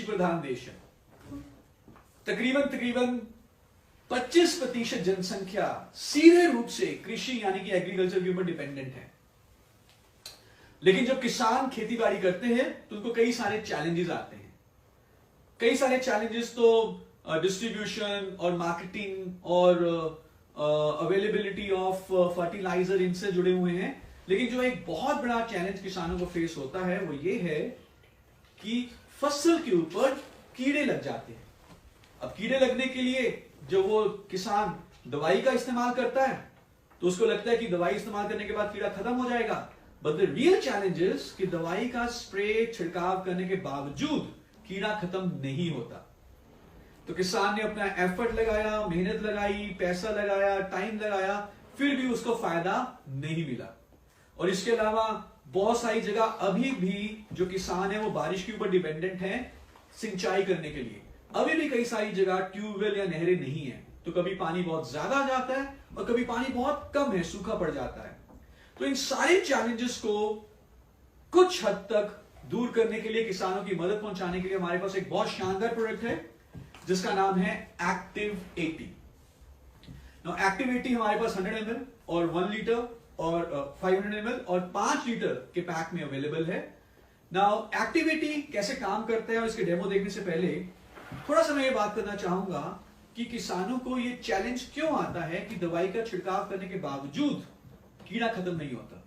प्रधान देश है। तकरीबन 25% जनसंख्या सीधे रूप से कृषि यानी कि एग्रीकल्चर के ऊपर डिपेंडेंट है। लेकिन जब किसान खेती बाड़ी करते हैं तो उनको कई सारे चैलेंजेस आते हैं। कई सारे चैलेंजेस तो डिस्ट्रीब्यूशन और मार्केटिंग और अवेलेबिलिटी ऑफ फर्टिलाइजर इनसे जुड़े हुए हैं। लेकिन जो एक बहुत बड़ा चैलेंज किसानों को फेस होता है वो ये है कि फसल के ऊपर कीड़े लग जाते हैं। अब कीड़े लगने के लिए जब वो किसान दवाई का इस्तेमाल करता है तो उसको लगता है कि दवाई इस्तेमाल करने के बाद कीड़ा खत्म हो जाएगा। But the real challenge is कि दवाई का स्प्रे छिड़काव करने के बावजूद कीड़ा खत्म नहीं होता। तो किसान ने अपना एफर्ट लगाया, मेहनत लगाई, पैसा लगाया, टाइम लगाया, फिर भी उसको फायदा नहीं मिला। और इसके अलावा बहुत सारी जगह अभी भी जो किसान है वो बारिश के ऊपर डिपेंडेंट है सिंचाई करने के लिए। अभी भी कई सारी जगह ट्यूबवेल या नहरें नहीं है, तो कभी पानी बहुत ज्यादा आ जाता है और कभी पानी बहुत कम है, सूखा पड़ जाता है। तो इन सारे चैलेंजेस को कुछ हद तक दूर करने के लिए, किसानों की मदद पहुंचाने के लिए हमारे पास एक बहुत शानदार प्रोडक्ट है जिसका नाम है एक्टिव 80। एक्टिव 80 हमारे पास 100 ml और 1 लीटर और 500 ml और 5 लीटर के पैक में अवेलेबल है। नाउ एक्टिव 80 कैसे काम करता है और इसके डेमो देखने से पहले थोड़ा सा मैं ये बात करना चाहूंगा कि किसानों को ये चैलेंज क्यों आता है कि दवाई का छिड़काव करने के बावजूद कीड़ा खत्म नहीं होता।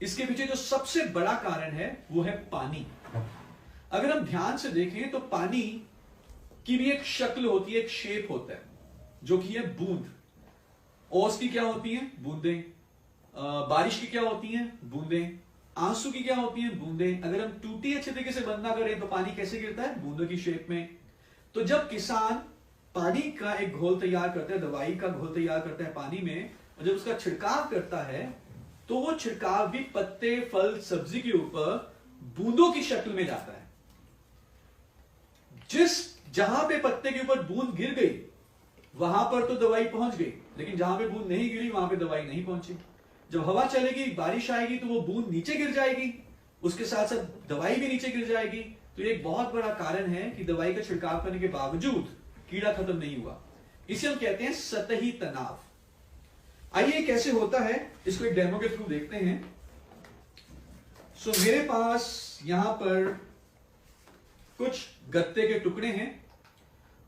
इसके पीछे जो सबसे बड़ा कारण है वो है पानी। अगर हम ध्यान से देखें तो पानी की भी एक शक्ल होती है, एक शेप होता है जो कि है बूंद। ओस की क्या होती है? बूंदें। बारिश की क्या होती है? बूंदें। आंसू की क्या होती है? बूंदें। अगर हम टूटी अच्छे तरीके से बंद ना करें तो पानी कैसे गिरता है? बूंदों की शेप में। तो जब किसान पानी का एक घोल तैयार करता है, दवाई का घोल तैयार करता है पानी में, और जब उसका छिड़काव करता है तो वो छिड़काव भी पत्ते, फल, सब्जी के ऊपर बूंदों की शक्ल में जाता है। जहां पे पत्ते के ऊपर बूंद गिर गई वहां पर तो दवाई पहुंच गई, लेकिन जहां पे बूंद नहीं गिरी वहां पे दवाई नहीं पहुंची। जब हवा चलेगी, बारिश आएगी तो वो बूंद नीचे गिर जाएगी, उसके साथ साथ दवाई भी नीचे गिर जाएगी। तो ये एक बहुत बड़ा कारण है कि दवाई का छिड़काव करने के बावजूद कीड़ा खत्म नहीं हुआ। इसे हम कहते हैं सतही तनाव। आइए कैसे होता है इसको एक डेमो के थ्रू देखते हैं। मेरे पास यहां पर कुछ गत्ते के टुकड़े हैं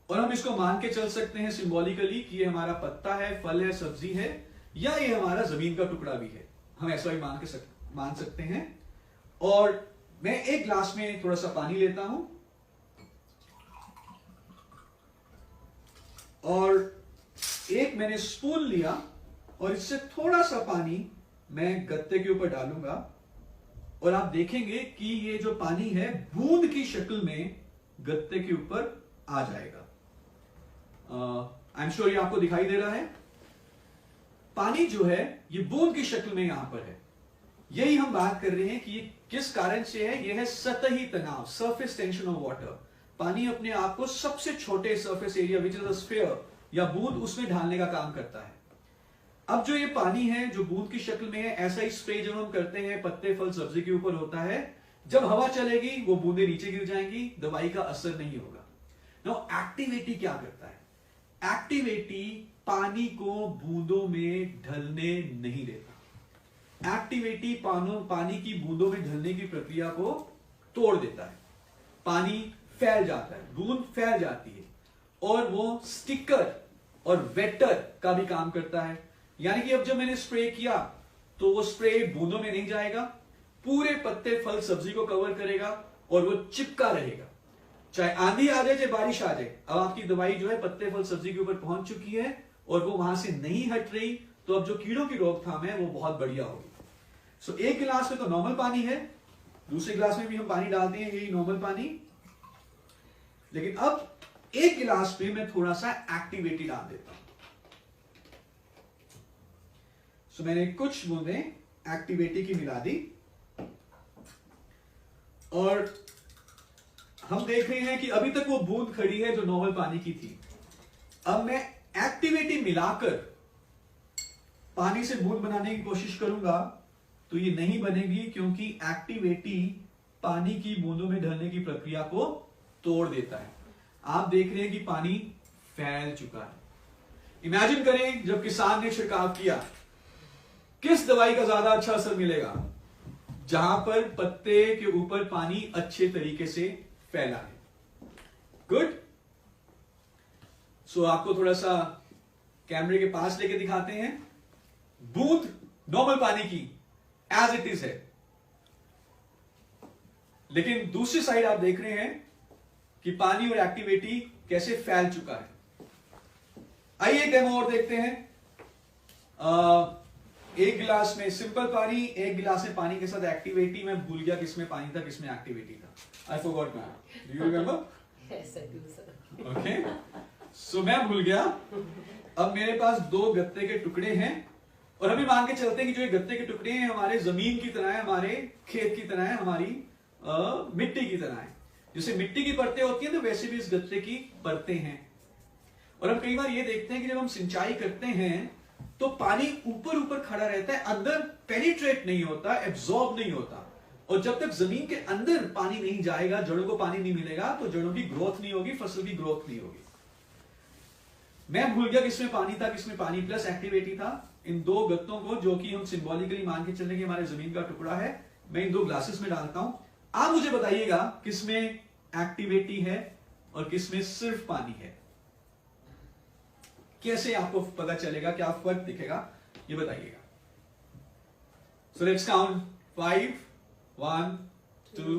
और हम इसको मान के चल सकते हैं सिंबॉलिकली कि ये हमारा पत्ता है, फल है, सब्जी है, या ये हमारा जमीन का टुकड़ा भी है। हम ऐसा भी मान सकते हैं। और मैं एक ग्लास में थोड़ा सा पानी लेता हूं और एक मैंने स्पून लिया और इससे थोड़ा सा पानी मैं गत्ते के ऊपर डालूंगा और आप देखेंगे कि ये जो पानी है बूंद की शक्ल में गत्ते के ऊपर आ जाएगा। आई एम श्योर ये आपको दिखाई दे रहा है। पानी जो है ये बूंद की शक्ल में यहां पर है। यही हम बात कर रहे हैं कि ये किस कारण से है। यह है सतही तनाव, सरफेस टेंशन ऑफ वाटर। पानी अपने आप को सबसे छोटे surface area which is a sphere या बूंद, उसमें ढालने का काम करता है। अब जो ये पानी है जो बूंद की शक्ल में है, ऐसा ही स्प्रे जब हम करते हैं पत्ते, फल, सब्जी के ऊपर होता है। जब हवा चलेगी वो बूंदे नीचे गिर जाएंगी, दवाई का असर नहीं होगा। नाउ एक्टिव 80 क्या करता है? एक्टिव 80 पानी को बूंदों में ढलने नहीं देता। एक्टिव 80 पानी की बूंदों में ढलने की प्रक्रिया को तोड़ देता है। पानी फैल जाता है, बूंद फैल जाती है और वो स्टिकर और वेटर का भी काम करता है। यानी कि अब जब मैंने स्प्रे किया तो वो स्प्रे बूंदों में नहीं जाएगा, पूरे पत्ते, फल, सब्जी को कवर करेगा और वो चिपका रहेगा। चाहे आंधी आ जाए, चाहे बारिश आ जाए, अब आपकी दवाई जो है पत्ते, फल, सब्जी के ऊपर पहुंच चुकी है और वो वहां से नहीं हट रही, तो अब जो कीड़ों की रोकथाम है वो बहुत बढ़िया होगी। एक गिलास में तो नॉर्मल पानी है, दूसरे गिलास में भी हम पानी डालते हैं यही नॉर्मल पानी, लेकिन अब एक गिलास में मैं थोड़ा सा एक्टिव 80 डाल देता हूं। मैंने कुछ बूंदें एक्टिव 80 की मिला दी और हम देख रहे हैं कि अभी तक वो बूंद खड़ी है जो नॉर्मल पानी की थी। अब मैं एक्टिव 80 मिलाकर पानी से बूंद बनाने की कोशिश करूंगा तो ये नहीं बनेगी, क्योंकि एक्टिव 80 पानी की बूंदों में ढलने की प्रक्रिया को तोड़ देता है। आप देख रहे हैं कि पानी फैल चुका है। इमेजिन करें जब किसान ने छिड़काव किया, किस दवाई का ज्यादा अच्छा असर मिलेगा? जहां पर पत्ते के ऊपर पानी अच्छे तरीके से फैला है। गुड। सो आपको थोड़ा सा कैमरे के पास लेके दिखाते हैं। बूंद नॉर्मल पानी की एज इट इज है, लेकिन दूसरी साइड आप देख रहे हैं कि पानी और एक्टिविटी कैसे फैल चुका है। आइए एक डेमो और देखते हैं। एक गिलास में सिंपल पानी, एक गिलास में पानी के साथ एक्टिविटी। मैं भूल गया किसमें पानी था किसमें एक्टिविटी था। I forgot ma'am, do you remember? Yes, I do, sir. Okay, so मैं भूल गया। अब मेरे पास 2 गत्ते के टुकड़े हैं और हमें मान के चलते हैं कि जो ये गत्ते के टुकड़े हैं हमारे जमीन की तरह है, हमारे खेत की तरह है, हमारी मिट्टी की तरह है। जैसे मिट्टी की परतें होती हैं तो वैसे भी इस गत्ते की परतें हैं। और हम कई बार ये देखते हैं कि जब हम सिंचाई करते हैं तो पानी ऊपर ऊपर खड़ा रहता है, अंदर पेनिट्रेट नहीं होता, एब्जॉर्ब नहीं होता। और जब तक जमीन के अंदर पानी नहीं जाएगा, जड़ों को पानी नहीं मिलेगा, तो जड़ों की ग्रोथ नहीं होगी, फसल की ग्रोथ नहीं होगी। मैं भूल गया किसमें पानी था किसमें पानी प्लस एक्टिविटी था। इन 2 गत्तों को, जो कि हम सिंबॉलिकली मान के चलने की हमारे जमीन का टुकड़ा है, मैं इन 2 ग्लासेस में डालता हूं। आप मुझे बताइएगा किसमें एक्टिविटी है और किसमें सिर्फ पानी है। कैसे आपको पता चलेगा, क्या फर्क दिखेगा, ये बताइएगा। So let's count 5 1 2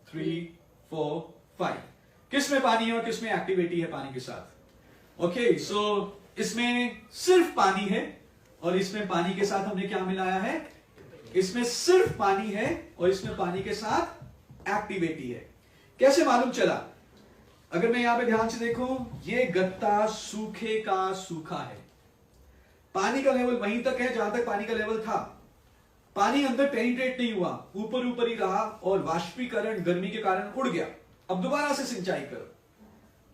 3 4 5। किसमें पानी है और किसमें एक्टिविटी है पानी के साथ? ओके, सो इसमें सिर्फ पानी है और इसमें पानी के साथ हमने क्या मिलाया है? इसमें सिर्फ पानी है और इसमें पानी के साथ एक्टिविटी है। कैसे मालूम चला? अगर मैं यहां पे ध्यान से देखूं, ये गत्ता सूखे का सूखा है। पानी का लेवल वहीं तक है जहां तक पानी का लेवल था। पानी अंदर पेनिट्रेट नहीं हुआ, ऊपर ऊपर ही रहा और वाष्पीकरण गर्मी के कारण उड़ गया। अब दोबारा से सिंचाई करो,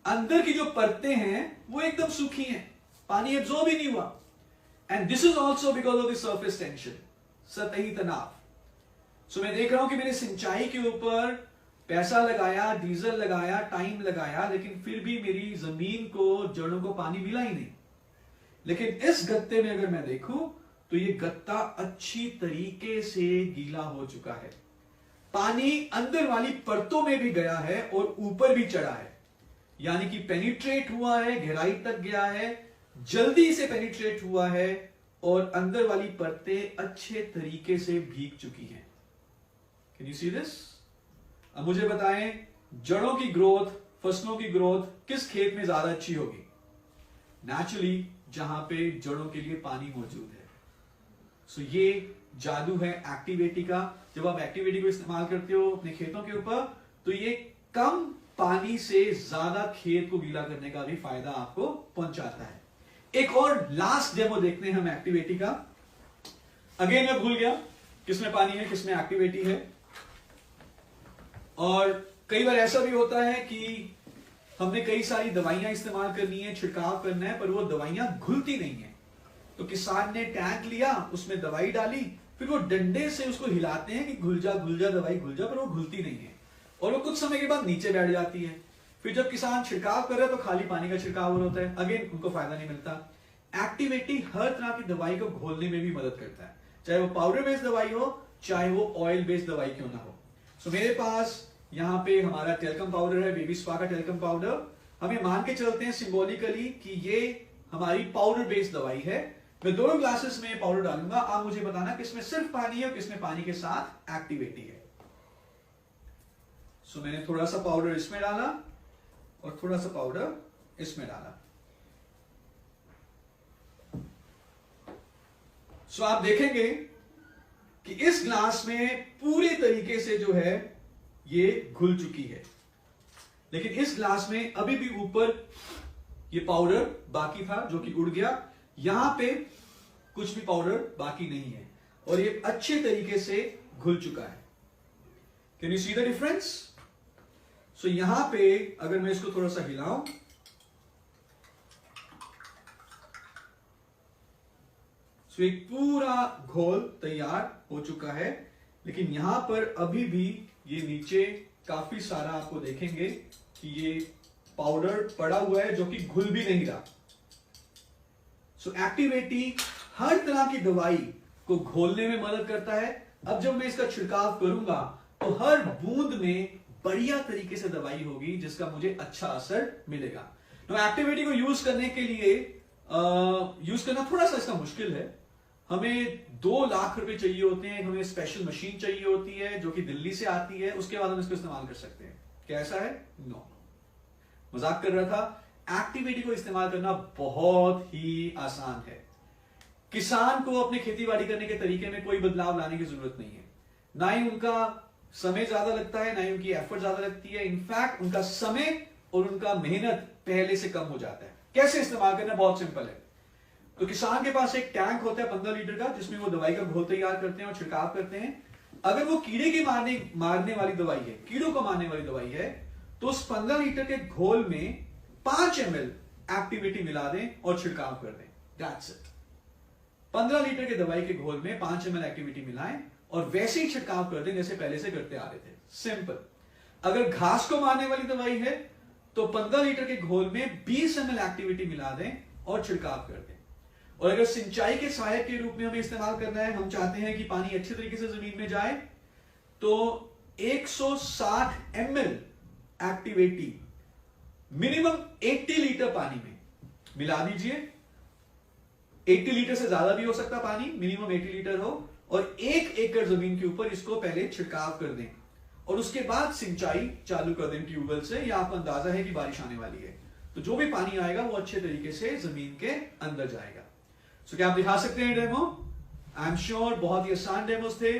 अंदर की जो परतें हैं वो एकदम सूखी हैं, पानी एब्जॉर्ब ही नहीं हुआ। And this is also because of the surface tension, सतही तनाव। सो मैं देख रहा हूं कि मैंने सिंचाई के ऊपर पैसा लगाया, डीजल लगाया, टाइम लगाया, लेकिन फिर भी मेरी जमीन को, जड़ों को पानी मिला ही नहीं। लेकिन इस गत्ते में अगर मैं देखूं तो ये गत्ता अच्छी तरीके से गीला हो चुका है। पानी अंदर वाली परतों में भी गया है और ऊपर भी चढ़ा है, यानी कि पेनिट्रेट हुआ है, गहराई तक गया है, जल्दी से पेनिट्रेट हुआ है और अंदर वाली परतें अच्छे तरीके से भीग चुकी हैं। Can you see this? अब मुझे बताएं, जड़ों की ग्रोथ, फसलों की ग्रोथ किस खेत में ज्यादा अच्छी होगी? नेचुरली जहां पे जड़ों के लिए पानी मौजूद है। सो ये जादू है एक्टिविटी का। जब आप एक्टिविटी को इस्तेमाल करते हो अपने खेतों के ऊपर, तो ये कम पानी से ज्यादा खेत को गीला करने का भी फायदा आपको पहुंचाता है। एक और लास्ट डेमो देखते हैं हम एक्टिविटी का। अगेन मैं भूल गया किसमें पानी है किसमें एक्टिविटी है। और कई बार ऐसा भी होता है कि हमने कई सारी दवाइयां इस्तेमाल करनी है, छिड़काव करना है, पर वो दवाइयां घुलती नहीं है। तो किसान ने टैंक लिया, उसमें दवाई डाली, फिर वो डंडे से उसको हिलाते हैं कि घुल जा दवाई घुल जा, पर वो घुलती नहीं है और वो कुछ समय के बाद नीचे बैठ जाती है। फिर जब किसान छिड़काव कर रहा है तो खाली पानी का छिड़काव होता है, अगेन उनको फायदा नहीं मिलता। एक्टिविटी हर तरह की दवाई को घोलने में भी मदद करता है, चाहे वो पाउडर बेस्ड दवाई हो, चाहे वो ऑयल बेस्ड दवाई क्यों ना हो। सो मेरे पास यहां पे हमारा टेल्कम पाउडर है, बेबी स्पा का टेल्कम पाउडर। हमें मान के चलते हैं सिंबॉलिकली कि ये हमारी पाउडर बेस्ड दवाई है। मैं दोनों ग्लासेस में पाउडर डालूंगा, आप मुझे बताना किसमें सिर्फ पानी है और किसमें पानी के साथ एक्टिविटी है। सो मैंने थोड़ा सा पाउडर इसमें डाला और थोड़ा सा पाउडर इसमें डाला। सो आप देखेंगे कि इस ग्लास में पूरे तरीके से जो है ये घुल चुकी है, लेकिन इस ग्लास में अभी भी ऊपर ये पाउडर बाकी था जो कि उड़ गया। यहां पे कुछ भी पाउडर बाकी नहीं है और ये अच्छे तरीके से घुल चुका है। Can you see the difference? So यहां पे अगर मैं इसको थोड़ा सा हिलाऊं, सो एक पूरा घोल तैयार हो चुका है, लेकिन यहां पर अभी भी ये नीचे काफी सारा आपको देखेंगे कि ये पाउडर पड़ा हुआ है जो कि घुल भी नहीं रहा। सो एक्टिवेटी हर तरह की दवाई को घोलने में मदद करता है। अब जब मैं इसका छिड़काव करूंगा तो हर बूंद में बढ़िया तरीके से दवाई होगी जिसका मुझे अच्छा असर मिलेगा। तो एक्टिवेटी को यूज करने के लिए यूज करना थोड़ा सा इसका मुश्किल है। हमें 2 लाख रुपए चाहिए होते हैं, हमें स्पेशल मशीन चाहिए होती है जो कि दिल्ली से आती है, उसके बाद हम इसको इस्तेमाल कर सकते हैं। क्या ऐसा है? नो, मजाक कर रहा था। एक्टिवेटी को इस्तेमाल करना बहुत ही आसान है। किसान को अपने खेती बाड़ी करने के तरीके में कोई बदलाव लाने की जरूरत नहीं है। ना ही उनका समय ज्यादा लगता है, ना ही उनकी एफर्ट ज्यादा लगती है। इनफैक्ट उनका समय और उनका मेहनत पहले से कम हो जाता है। कैसे इस्तेमाल करना? बहुत सिंपल है। तो किसान के पास एक टैंक होता है 15 लीटर का, जिसमें वो दवाई का घोल तैयार करते हैं और छिड़काव करते हैं। अगर वो कीड़े की मारने वाली दवाई है, कीड़ों को मारने वाली दवाई है, तो उस 15 लीटर के घोल में 5 ml एक्टिविटी मिला दें और छिड़काव कर दें। That's it. 15 लीटर के दवाई के घोल में 5 ml एक्टिविटी मिलाएं और वैसे ही छिड़काव कर दें जैसे पहले से करते आ रहे थे। सिंपल। अगर घास को मारने वाली दवाई है तो 15 लीटर के घोल में 20 ml एक्टिविटी मिला दें और छिड़काव कर दें। और अगर सिंचाई के सहायक के रूप में हमें इस्तेमाल करना है, हम चाहते हैं कि पानी अच्छी तरीके से जमीन में जाए, तो 160 ml एक्टिविटी मिनिमम 80 लीटर पानी में मिला दीजिए। 80 लीटर से ज्यादा भी हो सकता पानी, मिनिमम 80 लीटर हो, और 1 एकड़ जमीन के ऊपर इसको पहले छिड़काव कर दें और उसके बाद सिंचाई चालू कर दें ट्यूबवेल से, या आपको अंदाजा है कि बारिश आने वाली है तो जो भी पानी आएगा वो अच्छे तरीके से जमीन के अंदर जाएगा। सो क्या आप दिखा सकते हैं डेमो? आई एम श्योर बहुत ही आसान डेमोस थे।